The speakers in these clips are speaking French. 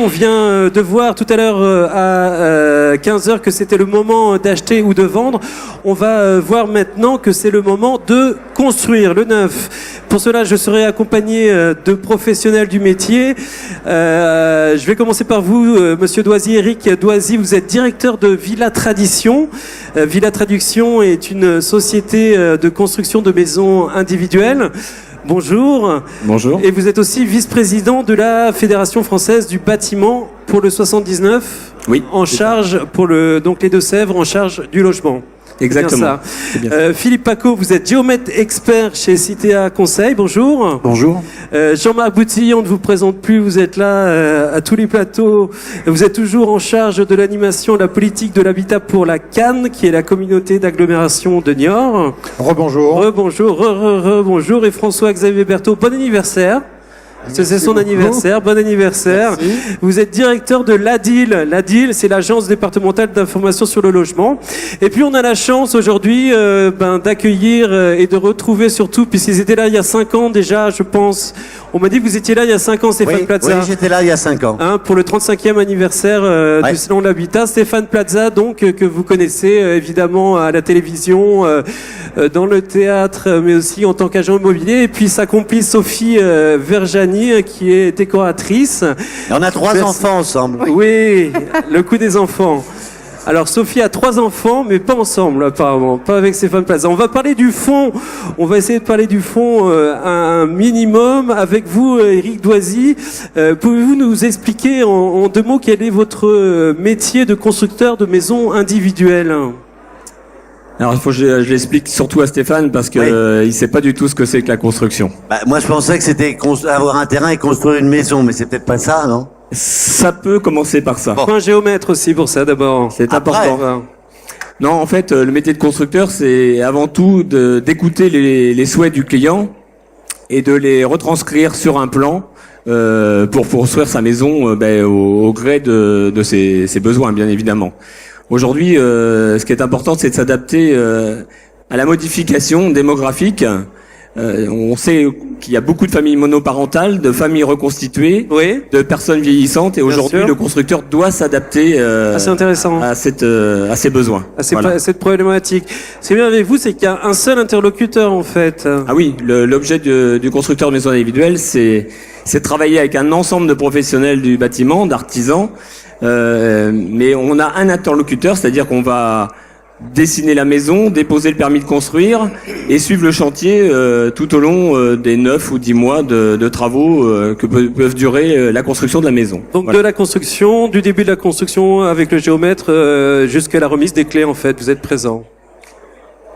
on vient de voir tout à l'heure à 15h que c'était le moment d'acheter ou de vendre. On va voir maintenant que c'est le moment de construire le neuf. Pour cela, je serai accompagné de professionnels du métier. Je vais commencer par vous, Monsieur Doisy. Éric Doisy, vous êtes directeur de Villa Tradition. Villa Tradition est une société de construction de maisons individuelles. Bonjour. Bonjour. Et vous êtes aussi vice-président de la Fédération française du bâtiment pour le 79. Oui. En charge pour donc les Deux-Sèvres, en charge du logement. Exactement. C'est bien ça. Philippe Paco, vous êtes géomètre expert chez Citea Conseil. Bonjour. Bonjour. Jean-Marc Boutilly, on ne vous présente plus. Vous êtes là à tous les plateaux. Vous êtes toujours en charge de l'animation, de la politique de l'habitat pour la CAN, qui est la communauté d'agglomération de Niort. Rebonjour. Rebonjour. Rebonjour. Et François-Xavier Berthaud, bon anniversaire. C'est son anniversaire, bon anniversaire. Merci. Vous êtes directeur de l'ADIL. L'ADIL, c'est l'agence départementale d'information sur le logement. Et puis on a la chance aujourd'hui d'accueillir et de retrouver surtout, puisqu'ils étaient là il y a 5 ans déjà, je pense. On m'a dit que vous étiez là il y a 5 ans, Stéphane Plaza. Oui, j'étais là il y a 5 ans. Pour le 35e anniversaire du Salon de l'Habitat. Stéphane Plaza, donc, que vous connaissez évidemment à la télévision, dans le théâtre, mais aussi en tant qu'agent immobilier. Et puis sa complice Sophie Verjani, qui est décoratrice. Et on a 3 enfants ensemble. Oui, le coup des enfants. Alors Sophie a 3 enfants, mais pas ensemble apparemment, pas avec Stéphane Plaza. On va parler du fond, on va essayer de parler du fond un minimum avec vous, Éric Doisy. Pouvez-vous nous expliquer en 2 mots quel est votre métier de constructeur de maisons individuelles ? Alors il faut que je l'explique surtout à Stéphane parce que il sait pas du tout ce que c'est que la construction. Moi je pensais que c'était avoir un terrain et construire une maison, mais c'est peut-être pas ça, non? Ça peut commencer par ça. Un géomètre aussi pour ça d'abord. C'est important. Non, en fait, le métier de constructeur, c'est avant tout d'écouter les souhaits du client et de les retranscrire sur un plan pour construire sa maison au gré de ses besoins, bien évidemment. Aujourd'hui, ce qui est important, c'est de s'adapter à la modification démographique. On sait qu'il y a beaucoup de familles monoparentales, de familles reconstituées, de personnes vieillissantes, et aujourd'hui, le constructeur doit s'adapter c'est intéressant. à ces besoins. À cette problématique. Ce qui est bien avec vous, c'est qu'il y a un seul interlocuteur, en fait. Ah oui, l'objet du constructeur de maisons individuelles, c'est travailler avec un ensemble de professionnels du bâtiment, d'artisans, mais on a un interlocuteur, c'est-à-dire qu'on va dessiner la maison, déposer le permis de construire et suivre le chantier tout au long des 9 ou 10 mois de travaux que peuvent durer la construction de la maison. Donc de la construction, du début de la construction avec le géomètre jusqu'à la remise des clés, en fait, vous êtes présent.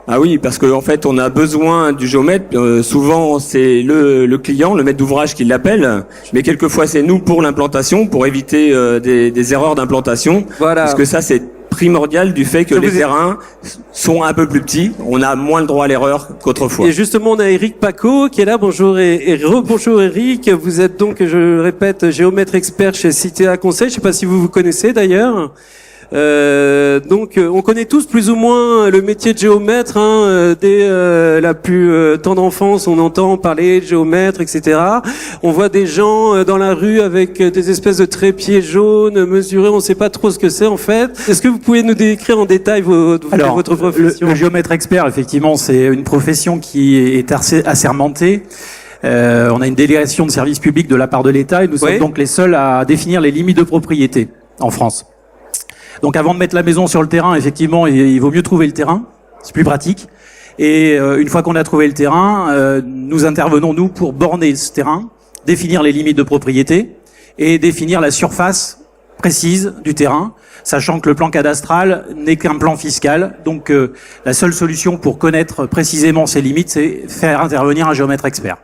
Ah oui, parce qu'en fait, on a besoin du géomètre. Souvent, c'est le client, le maître d'ouvrage qui l'appelle, mais quelquefois c'est nous pour l'implantation, pour éviter des erreurs d'implantation. Voilà. Parce que ça, c'est primordial du fait que les terrains sont un peu plus petits. On a moins le droit à l'erreur qu'autrefois. Et justement, on a Éric Paco qui est là. Bonjour et rebonjour Éric. Vous êtes donc, je le répète, géomètre expert chez Citea Conseil. Je ne sais pas si vous vous connaissez d'ailleurs. Donc on connaît tous plus ou moins le métier de géomètre, dès la plus tendre enfance on entend parler de géomètre, etc. On voit des gens dans la rue avec des espèces de trépieds jaunes mesurés, on ne sait pas trop ce que c'est en fait. Est-ce que vous pouvez nous décrire en détail votre profession? Le géomètre expert, effectivement, c'est une profession qui est assermentée. On a une délégation de service public de la part de l'État et nous sommes donc les seuls à définir les limites de propriété en France. Donc avant de mettre la maison sur le terrain, effectivement, il vaut mieux trouver le terrain, c'est plus pratique. Et une fois qu'on a trouvé le terrain, nous intervenons, nous, pour borner ce terrain, définir les limites de propriété et définir la surface précise du terrain, sachant que le plan cadastral n'est qu'un plan fiscal. Donc la seule solution pour connaître précisément ces limites, c'est faire intervenir un géomètre expert.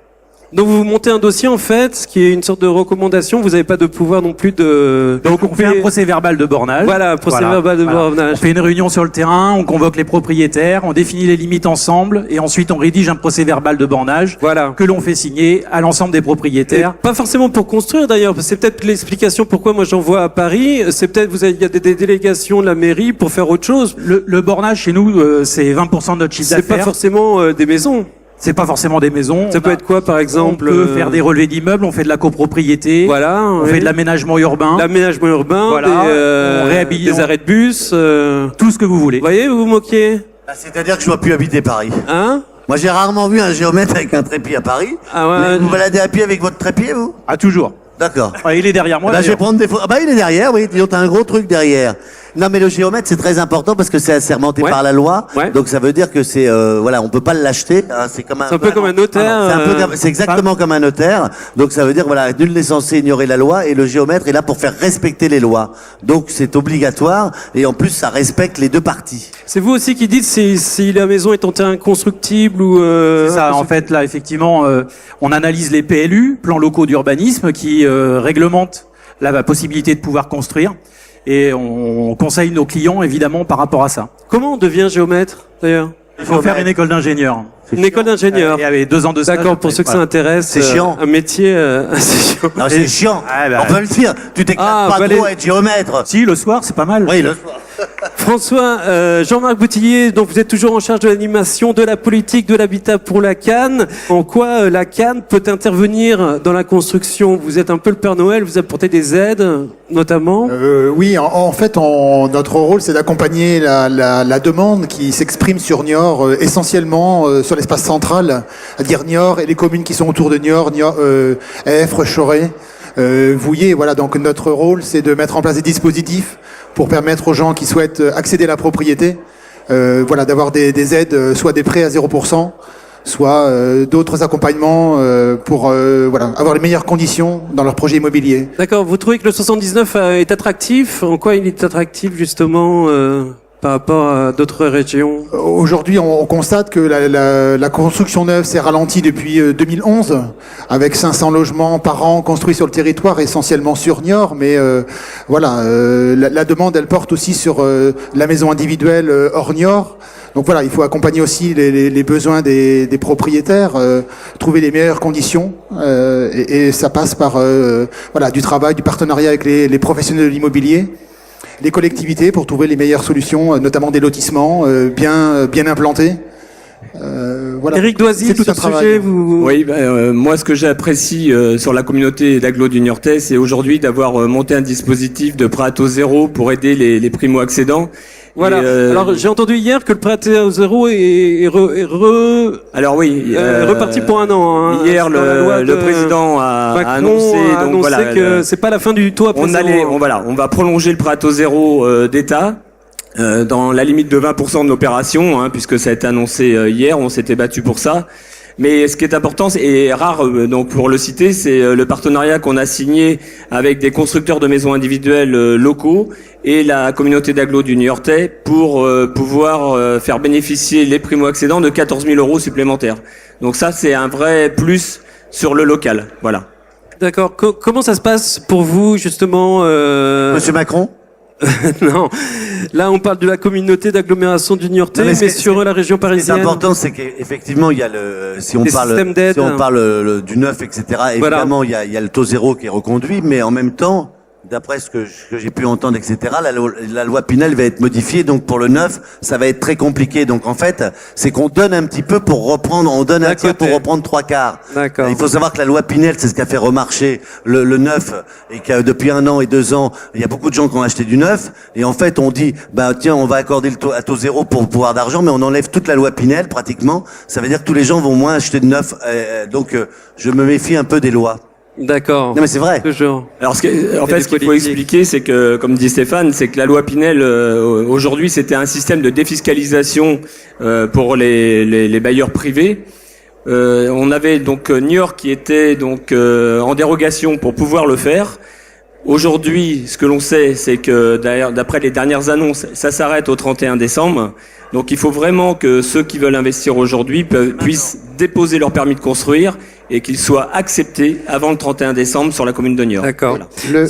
Donc vous montez un dossier en fait, ce qui est une sorte de recommandation. Vous n'avez pas de pouvoir non plus de. Donc on fait un procès verbal de bornage. Voilà, verbal de bornage. On fait une réunion sur le terrain, on convoque les propriétaires, on définit les limites ensemble, et ensuite on rédige un procès verbal de bornage. Voilà. Que l'on fait signer à l'ensemble des propriétaires. Et pas forcément pour construire d'ailleurs. C'est peut-être l'explication pourquoi moi j'en vois à Paris. C'est peut-être il y a des délégations de la mairie pour faire autre chose. Le bornage chez nous, c'est 20% de notre chiffre d'affaires. C'est pas forcément des maisons. C'est pas forcément des maisons. Ça peut être quoi, par exemple? On peut faire des relevés d'immeubles, on fait de la copropriété. Voilà. On fait de l'aménagement urbain. L'aménagement urbain. Voilà. On réhabilite des arrêts de bus. Tout ce que vous voulez. Vous voyez, vous vous moquez? Bah, c'est-à-dire que je dois plus habiter Paris. Hein? Moi, j'ai rarement vu un géomètre avec un trépied à Paris. Ah ouais. Vous baladez à pied avec votre trépied, vous? Ah, toujours. D'accord. Ouais, il est derrière moi. Bah, je vais prendre des photos. Ah bah, il est derrière, oui. Disons, t'as un gros truc derrière. Non, mais le géomètre, c'est très important parce que c'est assermenté Ouais. par la loi. Ouais. Donc, ça veut dire que c'est, voilà, on peut pas l'acheter. Hein, c'est comme C'est un peu comme un notaire. C'est un peu c'est exactement comme un notaire. Donc, ça veut dire, voilà, nul n'est censé ignorer la loi et le géomètre est là pour faire respecter les lois. Donc, c'est obligatoire et en plus, ça respecte les deux parties. C'est vous aussi qui dites si la maison est en terrain constructible ou... C'est ça, en fait, là, effectivement, on analyse les PLU, plans locaux d'urbanisme, qui réglementent la possibilité de pouvoir construire. Et on conseille nos clients, évidemment, par rapport à ça. Comment on devient géomètre, d'ailleurs? Il faut faire une école d'ingénieur. Une école d'ingénieur. Il y avait 2 ans de stage. D'accord, pour ceux que ça intéresse. C'est chiant. Un métier, c'est chiant. Non, c'est chiant. Ah, bah, on peut le dire. Tu t'éclates pas bah, trop à être géomètre. Si, le soir, c'est pas mal. Oui, le soir. François, Jean-Marc Boutillier, donc vous êtes toujours en charge de l'animation de la politique de l'habitat pour la Cannes. En quoi la Cannes peut intervenir dans la construction? Vous êtes un peu le Père Noël, vous apportez des aides, notamment. Oui, en fait, notre rôle, c'est d'accompagner la demande qui s'exprime sur Niort, essentiellement sur l'espace central, c'est-à-dire Niort et les communes qui sont autour de Niort, Effre, Choré, Vouillé. Voilà, donc notre rôle, c'est de mettre en place des dispositifs pour permettre aux gens qui souhaitent accéder à la propriété, voilà, d'avoir des aides, soit des prêts à 0%, soit d'autres accompagnements pour voilà, avoir les meilleures conditions dans leur projet immobilier. D'accord, vous trouvez que le 79 est attractif? En quoi il est attractif, justement, par rapport à d'autres régions? Aujourd'hui, on constate que la construction neuve s'est ralentie depuis 2011, avec 500 logements par an construits sur le territoire, essentiellement sur Niort. Mais voilà, la demande, elle porte aussi sur la maison individuelle hors Niort. Donc voilà, il faut accompagner aussi les besoins des propriétaires, trouver les meilleures conditions, et ça passe par voilà, du travail, du partenariat avec les professionnels de l'immobilier, les collectivités pour trouver les meilleures solutions, notamment des lotissements bien implantés. Voilà. Éric Doisy, c'est tout sur un ce travail. sujet, vous... Oui, moi ce que j'apprécie sur la communauté d'agglo du Niortais, c'est aujourd'hui d'avoir monté un dispositif de prêt à taux zéro pour aider les primo-accédants. Voilà. Et, Alors j'ai entendu hier que le prêt à taux zéro est alors oui, reparti pour un an. Hein, hier, dans la loi le de président a Macron annoncé, a donc annoncé voilà, que c'est pas la fin du taux après zéro. on va prolonger le prêt à taux zéro d'État. Dans la limite de 20% de l'opération, hein, puisque ça a été annoncé hier, on s'était battu pour ça. Mais ce qui est important et rare, donc pour le citer, c'est le partenariat qu'on a signé avec des constructeurs de maisons individuelles locaux et la communauté d'agglo du Niortais pour pouvoir faire bénéficier les primo-accédants de 14 000 euros supplémentaires. Donc ça, c'est un vrai plus sur le local. Voilà. D'accord. Comment ça se passe pour vous justement Monsieur Macron? Non. Là, on parle de la communauté d'agglomération du Niortais, Non, mais sur la région Ce qui est parisienne. important, c'est qu'effectivement, il y a le, si on Les parle, systèmes d'aide. si on parle du neuf, etc. Évidemment, il y a le taux zéro qui est reconduit, mais en même temps, d'après ce que j'ai pu entendre, etc., la loi Pinel va être modifiée, donc pour le neuf, ça va être très compliqué. Donc en fait, c'est qu'on donne un petit peu pour reprendre, on donne un tiers pour reprendre 3/4. D'accord. Il faut savoir que la loi Pinel, c'est ce qui a fait remarcher le neuf, et que depuis 1 an et 2 ans, il y a beaucoup de gens qui ont acheté du neuf, et en fait, on dit, bah tiens, on va accorder le taux à taux zéro pour pouvoir d'argent, mais on enlève toute la loi Pinel, pratiquement. Ça veut dire que tous les gens vont moins acheter de neuf, donc je me méfie un peu des lois. D'accord. Non mais c'est vrai. Toujours. Alors, ce qu'il faut politiques. expliquer, c'est que, comme dit Stéphane, c'est que la loi Pinel, aujourd'hui, c'était un système de défiscalisation pour les bailleurs privés. On avait donc Niort qui était donc en dérogation pour pouvoir le faire. Aujourd'hui, ce que l'on sait, c'est que d'après les dernières annonces, ça s'arrête au 31 décembre. Donc il faut vraiment que ceux qui veulent investir aujourd'hui puissent déposer leur permis de construire et qu'ils soient acceptés avant le 31 décembre sur la commune de Niort. D'accord. Voilà.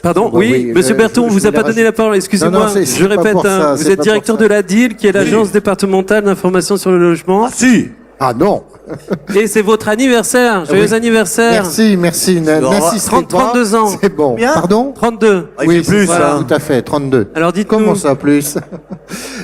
Pardon, oui, Monsieur Berton, on vous a pas donné la parole. Excusez-moi, Non, c'est je pas répète. pour ça, Vous c'est êtes pas directeur pour de ça. la DIL, qui est l'agence départementale d'information sur le logement. Si. Ah non. Et c'est votre anniversaire. Joyeux anniversaire. Merci. N'insistez pas. 32 ans. C'est bon. Bien. Pardon? 32. Oui, plus, voilà, hein. tout à fait, 32. Alors dites-nous. Comment ça, plus?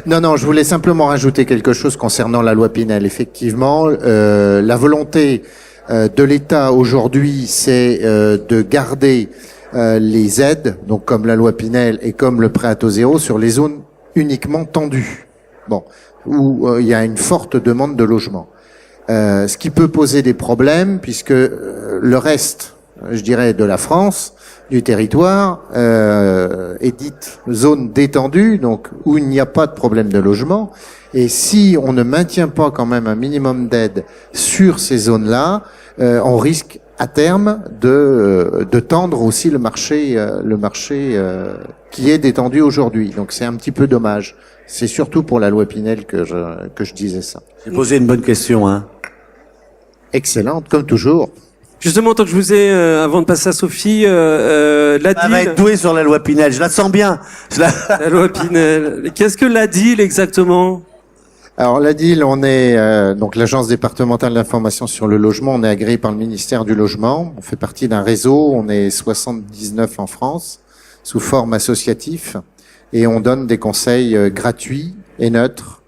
Non, je voulais simplement rajouter quelque chose concernant la loi Pinel. Effectivement, la volonté de l'État aujourd'hui, c'est de garder les aides, donc comme la loi Pinel et comme le prêt à taux zéro, sur les zones uniquement tendues. Bon, où il y a une forte demande de logement. Ce qui peut poser des problèmes, puisque le reste, je dirais, de la France, du territoire, est dite zone détendue, donc où il n'y a pas de problème de logement. Et si on ne maintient pas quand même un minimum d'aide sur ces zones-là, on risque à terme de tendre aussi le marché qui est détendu aujourd'hui. Donc c'est un petit peu dommage. C'est surtout pour la loi Pinel que je disais ça. J'ai posé une bonne question, hein. Excellente, comme toujours. Justement, tant que je vous ai, avant de passer à Sophie, la Elle va être douée sur la loi Pinel, je la sens bien. la loi Pinel. Qu'est-ce que la DIL exactement? Alors la DIL, on est donc l'agence départementale d'information sur le logement, on est agréé par le ministère du Logement, on fait partie d'un réseau, on est 79 en France, sous forme associative, et on donne des conseils gratuits et neutres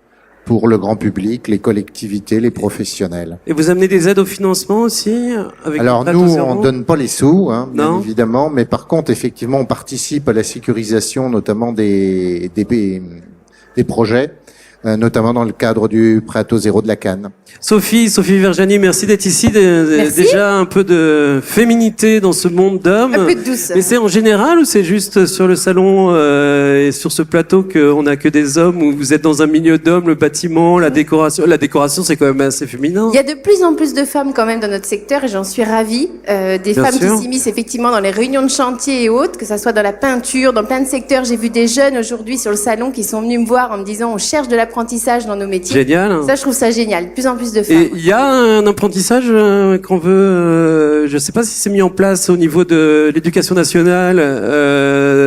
pour le grand public, les collectivités, les professionnels. Et vous amenez des aides au financement aussi avec Alors le prêt à taux nous, zéro? on donne pas les sous, hein, bien Non. évidemment, mais par contre, effectivement, on participe à la sécurisation, notamment des projets, notamment dans le cadre du prêt à taux zéro de la Cannes. Sophie Verjani, merci d'être ici. Merci. Déjà un peu de féminité dans ce monde d'hommes. Un peu de douceur. Mais c'est en général ou c'est juste sur le salon et sur ce plateau qu'on n'a que des hommes, ou vous êtes dans un milieu d'hommes, le bâtiment, la décoration? La décoration, c'est quand même assez féminin. Il y a de plus en plus de femmes quand même dans notre secteur et j'en suis ravie. Des Bien femmes sûr. qui s'immiscent effectivement dans les réunions de chantier et autres, que ça soit dans la peinture, dans plein de secteurs. J'ai vu des jeunes aujourd'hui sur le salon qui sont venus me voir en me disant on cherche de l'apprentissage dans nos métiers. Génial. Ça, je trouve ça génial. De plus en plus de femmes. Et il y a un apprentissage qu'on veut, je ne sais pas si c'est mis en place au niveau de l'éducation nationale,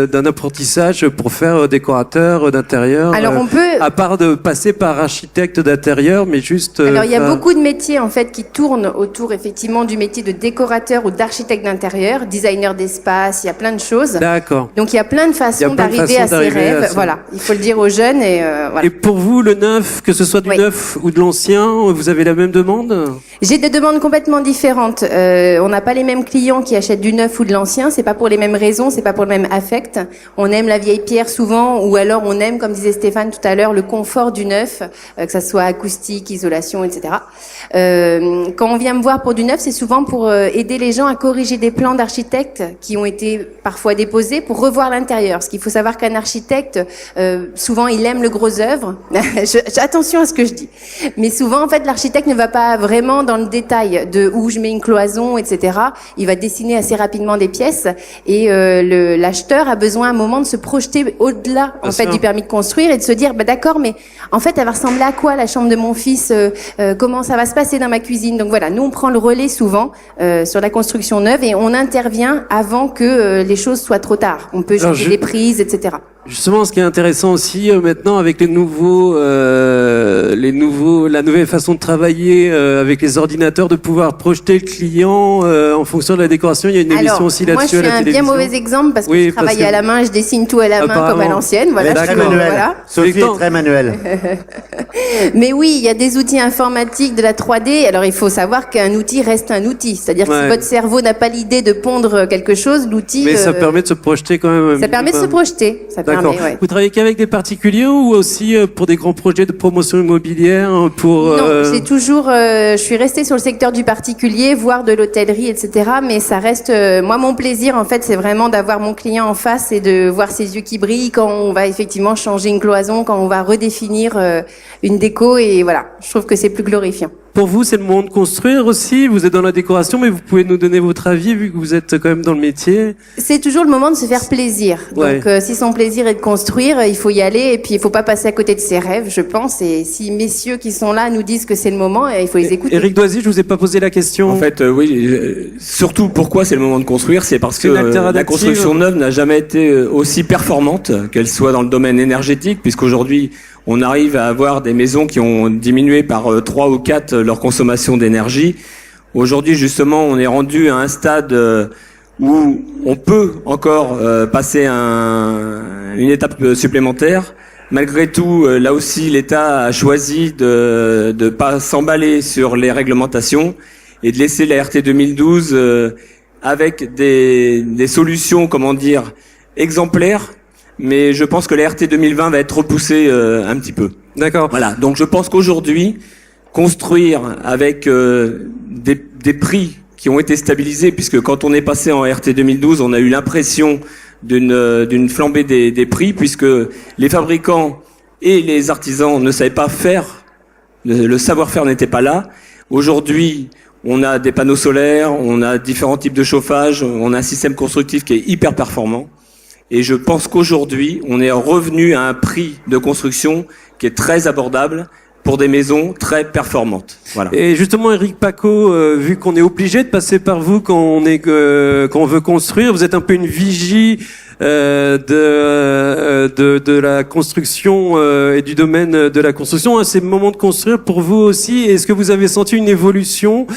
d'un apprentissage pour faire décorateur d'intérieur. Alors on peut. À part de passer par architecte d'intérieur, mais juste. Alors il y a faire- beaucoup de métiers en fait qui tournent autour effectivement du métier de décorateur ou d'architecte d'intérieur, designer d'espace. Il y a plein de choses. D'accord. Donc il y a plein de Il y a façons plein de d'arriver façons à ses d'arriver à rêves. ça. Voilà, il faut le dire aux jeunes et voilà. Et pour vous, le neuf, que ce soit du Oui. neuf ou de l'ancien, vous avez la même demande? J'ai des demandes complètement différentes. On n'a pas les mêmes clients qui achètent du neuf ou de l'ancien. C'est pas pour les mêmes raisons, c'est pas pour le même affect. On aime la vieille pierre souvent, ou alors on aime, comme disait Stéphane tout à l'heure, le confort du neuf, que ça soit acoustique, isolation, etc. Quand on vient me voir pour du neuf, c'est souvent pour aider les gens à corriger des plans d'architectes qui ont été parfois déposés pour revoir l'intérieur. Parce qu'il faut savoir qu'un architecte, souvent, il aime le gros œuvre. Attention à ce que je dis. Mais souvent, en fait, l'architecte ne va pas vraiment dans le détail de où je mets une cloison, etc. Il va dessiner assez rapidement des pièces et l'acheteur a besoin à un moment de se projeter au-delà en fait sûr. du permis de construire et de se dire bah d'accord, mais en fait elle va ressembler à quoi la chambre de mon fils, comment ça va se passer dans ma cuisine. Donc voilà, nous on prend le relais souvent sur la construction neuve et on intervient avant que les choses soient trop tard. On peut Alors, changer des prises, etc. Justement, ce qui est intéressant aussi maintenant avec la nouvelle façon de travailler avec les ordinateurs, de pouvoir projeter le client en fonction de la décoration. Il y a une émission Alors, aussi moi là-dessus je à suis la un télévision. bien mauvais exemple parce que Oui, je travaille parce que- à la main, je dessine tout à la main comme à Apparemment. l'ancienne. Voilà, Elle est je très suis- manuelle. voilà. Sophie Les temps- est très manuelle. Mais oui, il y a des outils informatiques, de la 3D. Alors, il faut savoir qu'un outil reste un outil. C'est-à-dire que Ouais. si votre cerveau n'a pas l'idée de pondre quelque chose, l'outil... Mais ça permet de se projeter quand même. ça permet de se projeter. Ça D'accord. permet, ouais. Vous travaillez qu'avec des particuliers ou aussi pour des grands projets de promotion immobilière pour Non, j'ai toujours... je suis restée sur le secteur du particulier, voire de l'hôtellerie, etc. Mais ça reste... moi, mon plaisir, en fait, c'est vraiment d'avoir mon client en face et de voir ses yeux qui brillent quand on va effectivement changer une cloison, quand on va redéfinir une déco. Et voilà, je trouve que c'est plus glorifiant. Pour vous, c'est le moment de construire aussi. Vous êtes dans la décoration, mais vous pouvez nous donner votre avis vu que vous êtes quand même dans le métier. C'est toujours le moment de se faire plaisir. Ouais. Donc, si son plaisir est de construire, il faut y aller et puis il faut pas passer à côté de ses rêves, je pense. Et si messieurs qui sont là nous disent que c'est le moment, il faut les écouter. Éric Doisy, je vous ai pas posé la question. En fait, surtout pourquoi c'est le moment de construire, c'est parce que C'est une alternative. la construction neuve n'a jamais été aussi performante, qu'elle soit dans le domaine énergétique, puisqu'aujourd'hui on arrive à avoir des maisons qui ont diminué par 3 ou 4 leur consommation d'énergie. Aujourd'hui, justement, on est rendu à un stade où on peut encore passer une étape supplémentaire. Malgré tout, là aussi, l'État a choisi de pas s'emballer sur les réglementations et de laisser la RT 2012 avec des solutions, comment dire, exemplaires. Mais je pense que la RT 2020 va être repoussée un petit peu. D'accord. Voilà. Donc je pense qu'aujourd'hui, construire avec des prix qui ont été stabilisés, puisque quand on est passé en RT 2012, on a eu l'impression d'une flambée des prix, puisque les fabricants et les artisans ne savaient pas faire, le savoir-faire n'était pas là. Aujourd'hui, on a des panneaux solaires, on a différents types de chauffage, on a un système constructif qui est hyper performant. Et je pense qu'aujourd'hui, on est revenu à un prix de construction qui est très abordable pour des maisons très performantes. Voilà. Et justement, Éric Pacaud, vu qu'on est obligé de passer par vous quand on veut construire, vous êtes un peu une vigie de la construction et du domaine de la construction. C'est le moment de construire pour vous aussi. Est-ce que vous avez senti une évolution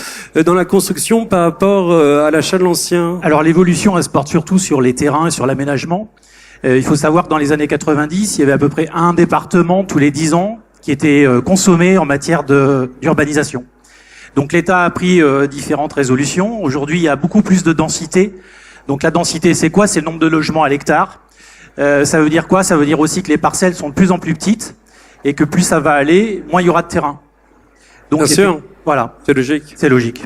dans la construction par rapport à l'achat de l'ancien? Alors l'évolution, elle se porte surtout sur les terrains et sur l'aménagement. Il faut savoir que dans les années 90, il y avait à peu près un département tous les 10 ans qui était consommé en matière d'urbanisation. Donc l'État a pris différentes résolutions. Aujourd'hui, il y a beaucoup plus de densité. Donc la densité, c'est quoi? C'est le nombre de logements à l'hectare. Ça veut dire quoi? Ça veut dire aussi que les parcelles sont de plus en plus petites et que plus ça va aller, moins il y aura de terrain. Donc bien sûr. Voilà. C'est logique. C'est logique.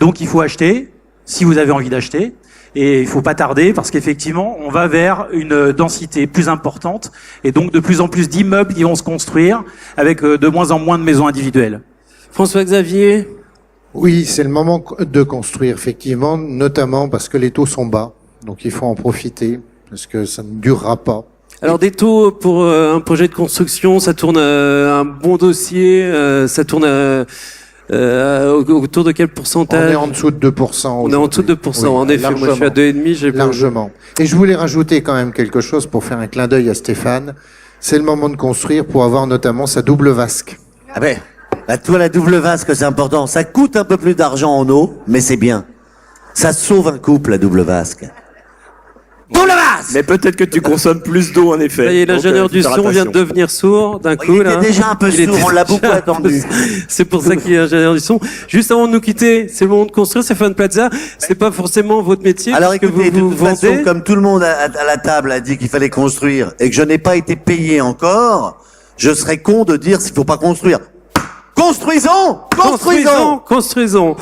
Donc il faut acheter, si vous avez envie d'acheter, et il faut pas tarder parce qu'effectivement, on va vers une densité plus importante et donc de plus en plus d'immeubles qui vont se construire avec de moins en moins de maisons individuelles. François-Xavier? Oui, c'est le moment de construire, effectivement, notamment parce que les taux sont bas. Donc il faut en profiter, parce que ça ne durera pas. Alors des taux pour un projet de construction, ça tourne un bon dossier, ça tourne autour de quel pourcentage? On est en dessous de 2%. On est en dessous de 2%, oui, en effet. Largement. Moi je suis à 2,5, j'ai largement. Et je voulais rajouter quand même quelque chose pour faire un clin d'œil à Stéphane. C'est le moment de construire pour avoir notamment sa double vasque. Ah ben, toi, la double vasque, c'est important. Ça coûte un peu plus d'argent en eau, mais c'est bien. Ça sauve un couple, la double vasque. Double vasque! Mais peut-être que tu consommes plus d'eau, en effet. Ça y est, l'ingénieur du son vient de devenir sourd d'un coup. Il était déjà un peu sourd, on l'a beaucoup attendu. C'est pour ça qu'il est ingénieur du son. Juste avant de nous quitter, c'est le moment de construire, Stéphane Plaza. C'est pas forcément votre métier. Alors écoutez, vous de toute façon, comme tout le monde à la table a dit qu'il fallait construire et que je n'ai pas été payé encore, je serais con de dire s'il faut pas construire. Construisons! Construisons! Construisons!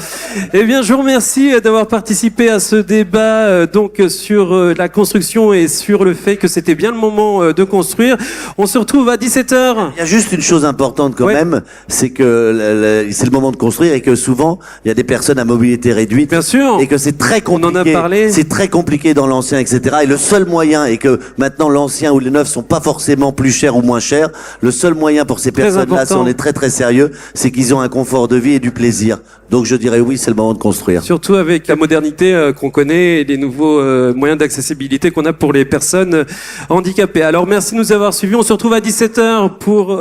Eh bien, je vous remercie d'avoir participé à ce débat donc sur la construction et sur le fait que c'était bien le moment de construire. On se retrouve à 17h. Il y a juste une chose importante quand même, c'est que c'est le moment de construire et que souvent, il y a des personnes à mobilité réduite. Bien sûr. Et que c'est très compliqué. On en a parlé. C'est très compliqué dans l'ancien, etc. Et le seul moyen, et que maintenant l'ancien ou les neufs sont pas forcément plus chers ou moins chers, le seul moyen pour ces personnes-là, si on est très très sérieux, c'est qu'ils ont un confort de vie et du plaisir. Donc je dirais oui, c'est le moment de construire. Surtout avec la modernité qu'on connaît et les nouveaux moyens d'accessibilité qu'on a pour les personnes handicapées. Alors merci de nous avoir suivis. On se retrouve à 17h pour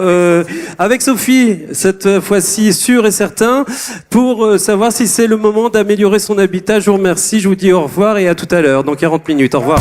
avec Sophie, cette fois-ci sûr et certain, pour savoir si c'est le moment d'améliorer son habitat. Je vous remercie, je vous dis au revoir et à tout à l'heure, dans 40 minutes. Au revoir.